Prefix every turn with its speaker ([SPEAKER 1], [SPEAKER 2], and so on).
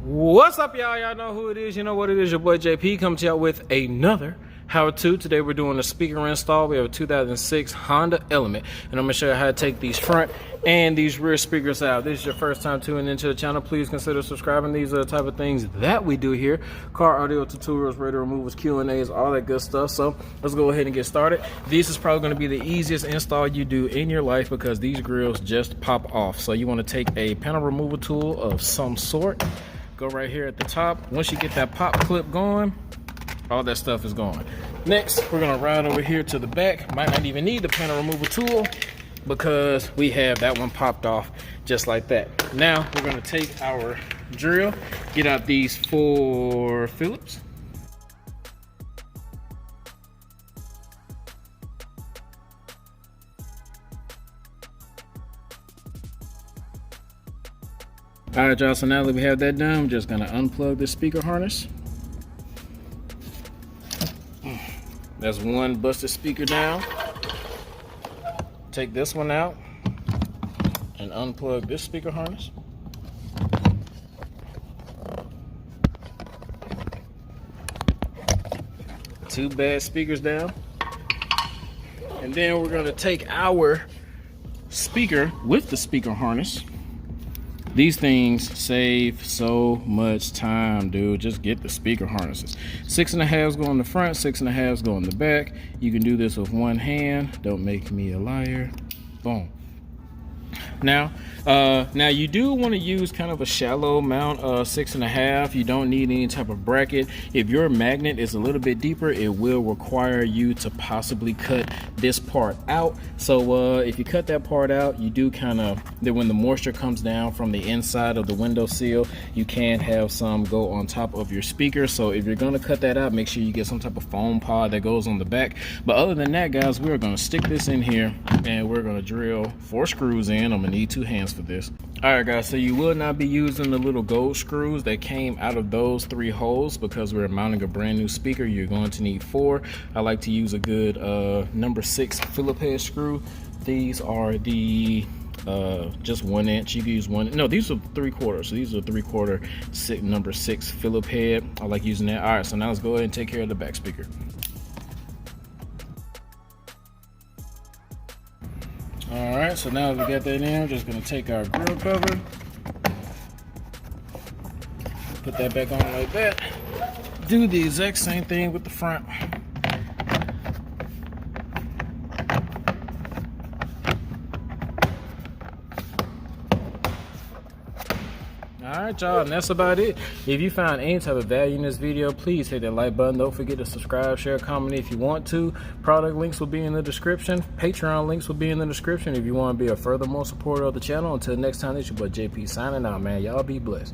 [SPEAKER 1] What's up, y'all? Y'all know who it is. You know what it is. Your boy JP comes to y'all with another how-to. Today we're doing a speaker install. We have a 2006 Honda Element, and I'm gonna show you how to take these front and these rear speakers out. This is your first time tuning into the channel, please consider subscribing. These are the type of things that we do here: car audio tutorials, radio removals, Q&As, all that good stuff. So let's go ahead and get started. This is probably going to be the easiest install you do in your life because these grills just pop off. So you want to take a panel removal tool of some sort, go right here at the top. Once you get that pop clip going, all that stuff is gone. Next, we're gonna ride over here to the back. Might not even need the panel removal tool because we have that one popped off just like that. Now we're gonna take our drill, get out these 4 Phillips. All right, y'all, so now that we have that done, I'm just gonna unplug this speaker harness. That's one busted speaker down. Take this one out and unplug this speaker harness. Two bad speakers down. And then we're gonna take our speaker with the speaker harness. These things save so much time, dude. Just get the speaker harnesses. 6.5s go on the front, 6.5s go on the back. You can do this with one hand. Don't make me a liar. Boom. Now you do want to use kind of a shallow mount, 6.5. You don't need any type of bracket. If your magnet is a little bit deeper, it will require you to possibly cut this part out. So if you cut that part out, you do kind of, then when the moisture comes down from the inside of the window sill, you can have some go on top of your speaker. So if you're going to cut that out, make sure you get some type of foam pod that goes on the back. But other than that, guys, we're going to stick this in here and we're going to drill 4 screws in. I'm going to need 2 hands for this. All right, guys, so you will not be using the little gold screws that came out of those 3 holes because we're mounting a brand new speaker. You're going to need 4. I like to use a good number 6 Phillips head screw. These are the just 1 inch. You can use one. No, these are 3/4. So these are 3/4 number 6 Phillips head. I like using that. All right, so now let's go ahead and take care of the back speaker. All right, so now that we got that in, we're just gonna take our grill cover, put that back on like that. Do the exact same thing with the front. All right, y'all, and that's about it. If you found any type of value in this video, please hit that like button. Don't forget to subscribe, share, comment if you want to. Product links will be in the description. Patreon links will be in the description if you want to be a furthermore supporter of the channel. Until next time, this is your boy JP signing out, man. Y'all be blessed.